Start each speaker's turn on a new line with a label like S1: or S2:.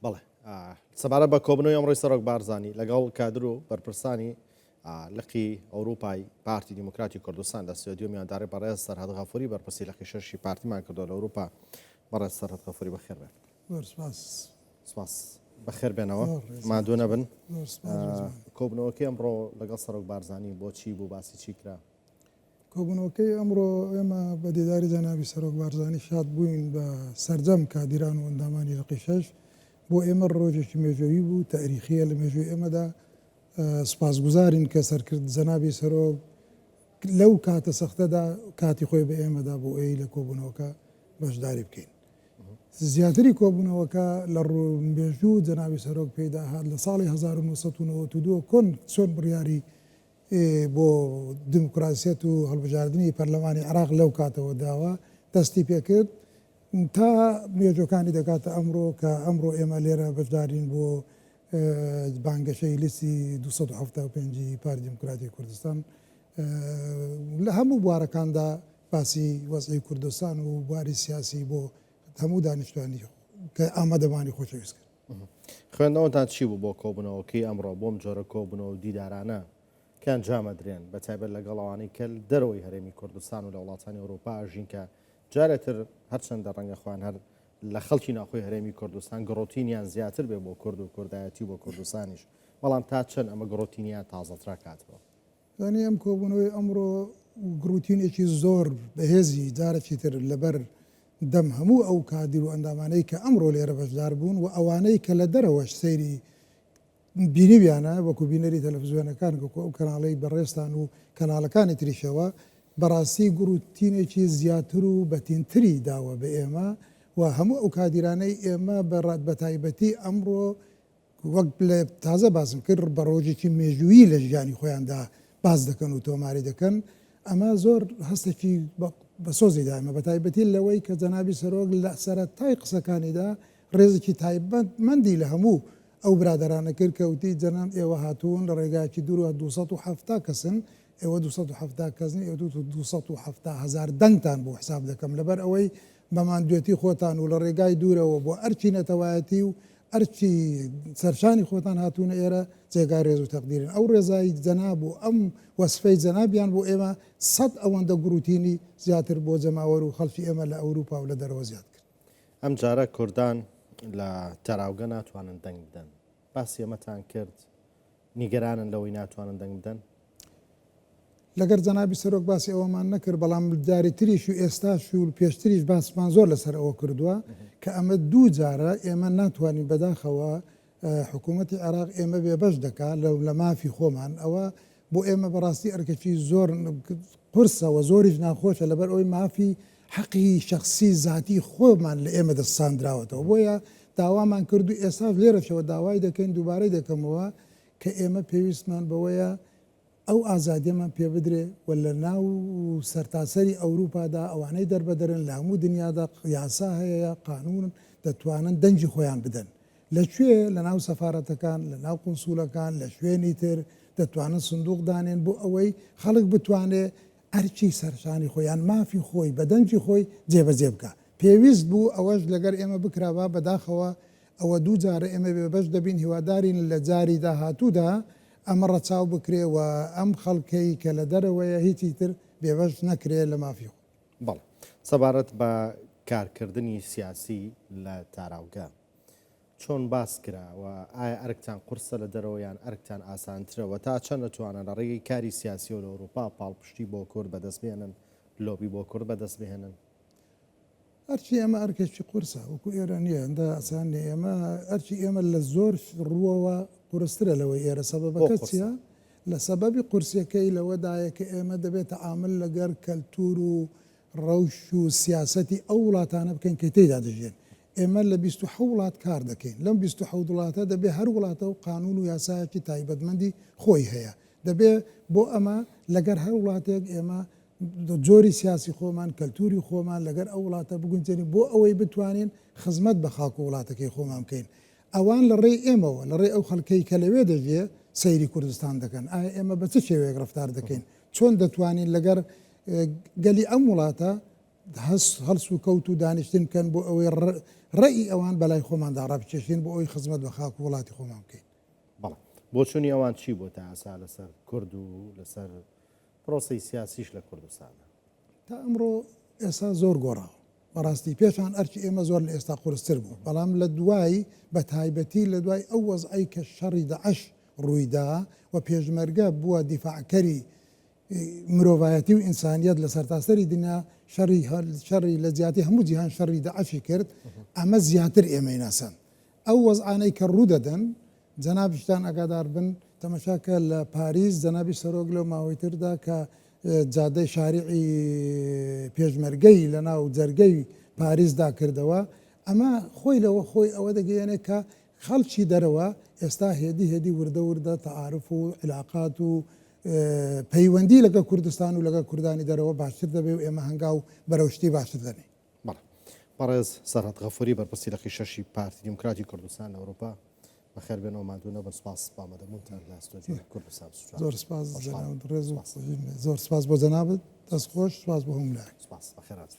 S1: بەڵێ سەبارەت بە کۆبنەوەی ئەمڕۆی سەرۆک بارزانانی لەگەڵ کادر و بەرپرسانی لقی ئەوروپای پارتی دیموکراتی کوردستان لە سێدیۆ میاندارێ بەڕێز سەرهەد غەفوری بەرپرسی لەقی شەشی پارتیمان کردو لە ئەوروپا بەڕێز سەرهەد غەفوری بەخێر بێن. سپاس بەخێر بێنەوە مادوو نەبن. کۆبنەوەکەی ئەمڕۆ لەگەڵ سەرۆک بارزانانی بۆچی بوو باسی چی کرا؟
S2: کۆبوونەوەکەی ئەمڕۆ ئێمە بە دیداری جەنابی سەرۆک بارزانانی شاد بووین بە سەرجەم کادیران و ئەندامانی لەقی شەش بۆ ئێمە ڕۆژێکی مێژووی بوو تاریخیە لە مێژووی ئێمەدا. سپاسگوزارین کە سەرکرد جەنابی سەرۆک لەو کاتە سەختەدا کاتی خۆی بە ئێمەدا بۆ ئەی لە کۆبوونەوەکە بەشداری بکەین. زیاتری کۆبوونەوەکە لە ڕوونبێژوو جەنابی سەرۆک پێدا هات لە ساڵی 1992 کۆن چۆن بڕیاری بۆ دیموکراسیەت و هەڵبژاردننی پەرلەمانی عراق لەو کاتەوە داوە دەستی پێکرد تا مێژۆکانی دەکاتە ئەمڕۆ کە ئەمڕۆ ئێمە لێرە بەشدارین بۆ بانگەشەی لیستی 275 پارتی دیموکراتی کوردستان لە هەموو بوارەکاندا باسی وەزعی کوردستان و بواری سیاسی بۆ هەموو دانیشتوانی کە ئامادەبانی خۆشەویست کرد.
S1: خوێندنەوەتان چی بوو بۆ کۆبنەوەکەی ئەمڕۆ بۆم جۆرە کۆبنەوە دیدارانە کەیان جامەدرێن بە تایبەت لەگەڵەوانی کە دەرەوەی هەرێمی کوردستان و لە وڵاتانی ئەوروپا ئاژین کە جارێتتر هەرچەندە ڕەنگە خوان هەر لە خەڵکی ناخۆی هەرێمی کوردستان گڕۆتینیان زیاتر بێ بۆ کورد و کوردایەتی بۆ کوردستانیش بەڵام تا چەند ئەمە گڕۆتینیان تازەترا کاتەوە.
S2: دانی ئەم کۆبوونەوەی ئەمڕۆ گروتینێکی زۆر بەهێزی جارێکی تر لەبەر دەم هەموو ئەو کادیر و ئەندامانەی کە ئەمڕۆ لێرە بەشدار بوون و ئەوانەی کە لە دەرەوەش سەیری بینیویانە وەکو بینەری تەلەڤیزیۆنەکان ئەو کەناڵەی بەڕێستان و کەناڵەکانی تریشەوە بەڕاستی گروتینێکی زیاتر و بەتینتری داوە بە ئێمە و هەموو ئەو کادیرانەی ئێمە بە تایبەتی ئەمڕۆ وەک لە تازە باسم کرد بە ڕۆژێکی مێژووی لە ژیانی خۆیاندا باز دەکەن و تۆماری دەکەن. ئەمە زۆر هەستێکی بە سۆزی دامە بە تایبەتی لەوەی کە جەنابی سەرۆک لە سەرەتای قسەکانیدا ڕێزێکی تایبەتمەندی لە هەموو ئەو برادرانە کرد کەوتی جەناب ئێوە هاتوون لە ڕێگایکی دوورە 270 کەسن ئێوە 270 کەسن ئێوە 270,000 دەنگتان بۆ حساب دەکەم لەبەر ئەوەی بەماندوێتی خۆتان و لە ڕێگای دوورەوە بۆ ئەرچی نەتەوایەتی و ئەرچی سەرشانی خۆتان هاتوونە ئێرە جێگای ڕێز و تەقدیرن. ئەو ڕێزایی جەناب و ئەم وەسفەی جەنابیان بۆ ئێمە 100 ئەوەندە گروتینی زیاتر بۆ جەماوەر و خەڵکی ئێمە لە ئەوروپا و لە دەرەوە زیاد کرد.
S1: ئەم جارە کوردان لە تەراوگە ناتوانن دەنگ بدەن باسی ئەمەتان کرد نیگەرانن لەوەی ناتوانن دەنگ بدەن.
S2: لەگەر جەنابی سەرۆک باسی ئەوەمان نەکرد بەڵام جاری تریش و ئێستاش و پێشتریش باسمان زۆر لەسەر ئەوە کردووە کە ئەمە دوو جارە ئێمە ناتوانین بەداخەوە حکوومەتی عێراق ئێمە بێبەش دەکات لە مافی خۆمان ئەوە بۆ ئێمە بەڕاستی ئەرکەکی زۆر قورسەوە زۆریش ناخۆشە لەبەر ئەوەی مافی حەقی شخصی ذاتی خۆمان لە ئێمە دەستاندراوەتەوە بۆیە داوامان کرد و ئێساش لێرەشەوە داوای دەکەین دووبارەی دەکەمەوە کە ئێمە پێویستمان بەوەیە ئەو ئازادیەمان پێ بدرێ و لە ناو سەرتاسەری ئەوروپادا ئەوانەی دەربەدەرن لە هەموو دنیادا یاسا هەیە قانون دەتوانن دەنجی خۆیان بدەن لەکوێ لە ناو سەفارەتەکان لە ناو قونسوولەکان لە شوێنی تر دەتوانن سندوق دانێن بۆ ئەوەی خەڵک بتوانێت ئەرچی سەرشانی خۆیان مافی خۆی بە دەنجی خۆی جێبەجێ بکە. پێویست بوو ئەوەش لەگەر ئێمە بکراوە بەداخەوە ئەوە دوو جارە ئێمە بێبەش دەبین هیوادارین لە جاری داهاتوودا ئەمە ڕەچاو بکرێ و ئەم خەڵکەی کە لە دەرەوەیە هیچی تر بێبەش نەکرێت لە مافی خۆ.
S1: بەڵێ سەبارەت بە کارکردنی سیاسی لە تاراوگە چۆن باس کراوە ئایا ئەرکتان قورسە لە دەرەوەیان ئەرکتان ئاسانترەوە تا چەند دەتوانن لە ڕێگەی کاری سیاسی و لە ئەوروپا پاڵپشتی بۆ کورد بەدەست بێنن لۆبی بۆ کورد بەدەست بهێنن.
S2: ئەرچی ئێمە ئەرکێکی قورسە وەکو ئێرە نییە ئەندا ئاسان ئێمە ئەرچی ئێمە لە زۆر ڕووەوە قورسترە لەوەی ئێرە سەبەبەکە چیە؟ لە سەبەبی قورسیەکەی لەوەدایە کە ئێمە دەبێتە عامل لەگەر کەلتور و ڕەوش و سیاسەتی ئەو وڵاتانە بکەین کە تێیدا دەژێن. ئێمە لە 27 وڵات کار دەکەین لەم 27 وڵاتە دەبێت هەر وڵاتە و قانون و یاسایەکی تایبەتمەندی خۆی هەیە دەبێت بۆ ئەمە لەگەر هەر وڵاتێک ئێمە جۆری سیاسی خۆمان کەلتوری خۆمان لەگەر ئەو وڵاتە بگونجێنین بۆ ئەوەی بتوانین خزمەت بە خاک و وڵاتەکەی خۆمان بکەین. ئەوان لە ڕێی ئێمەوە لە ڕێ ئەو خەڵکەی کە لەوێ دەژێ سەیری کوردستان دەکەن ئایا ئێمە بە چ شێوەیەک ڕفتار دەکەین چۆن دەتوانین لەگەر گەلی ئەم وڵاتە هەڵس و کەوت و دانیشتن بکەن بۆ ئەوەی ڕێی ئەوان بەلای خۆماندا ڕابچێشین بۆ ئەوی خزمەت بە خاک و وڵاتی خۆمان بکەین.
S1: بەڵێ بۆ چوونی ئەوان چی بۆ تا ئاسا لەسەر کورد و لەسەر پرۆسی سیاسیش لە کوردستانە؟
S2: تا ئەمڕۆ ئێستا زۆر گۆڕاوە بەڕاستی پێشان ئەرچی ئێمە زۆر لە ئێستا قورستر بوو، بەڵام لە دوای بە تایبەتی لە دوای ئەو وەزعی کە شەڕی داعش ڕوویدا و پێشمەرگە بووە دیفاعکەری مرۆڤایەتی و ئینسانیەت لە سەرتاسەری دنیا شەڕی لە زیاتی هەموو جیهان شەڕی داعشی کرد، ئەمە زیاتر ئێمەی ناسن. ئەو وەزعانەی کە ڕوو دەدەن جەنابشتان ئەگادار بن تەمەشاکە لە پاریس جەنابی سەرۆک لەو ماوەیتردا کە جادەی شاریعی پێشمەرگەی لە ناو جەرگەی پاریسدا کردەوە، ئەمە خۆی لەوە خۆی ئەوە دەگەیەنێت کە خەڵکی دەرەوە ئێستا هێدی وردە وردە تەعارف و علاقات و پەیوەندی لەگە کوردستان و لەگە کوردانی دەرەوە باشتر دەبێ و ئێمە هەنگاو بەرەوشتی باشتر دەنێ.
S1: بەڕێز سەرهەد غەفوری بەرپرسی لەقی شەشی پارتی دیموکراتی کوردستان لە ئەوروپا بەخێر بێنەوە مادوونە بە سپاس بامەدەبوونتان لە ئەستۆدیۆی کوردستان.
S2: زۆر سپاس ڕێز و زۆر سپاس بۆ جەنابەت، دەستخۆش، سپاس بۆ هەموو لای.
S1: سپاس بەخێرات.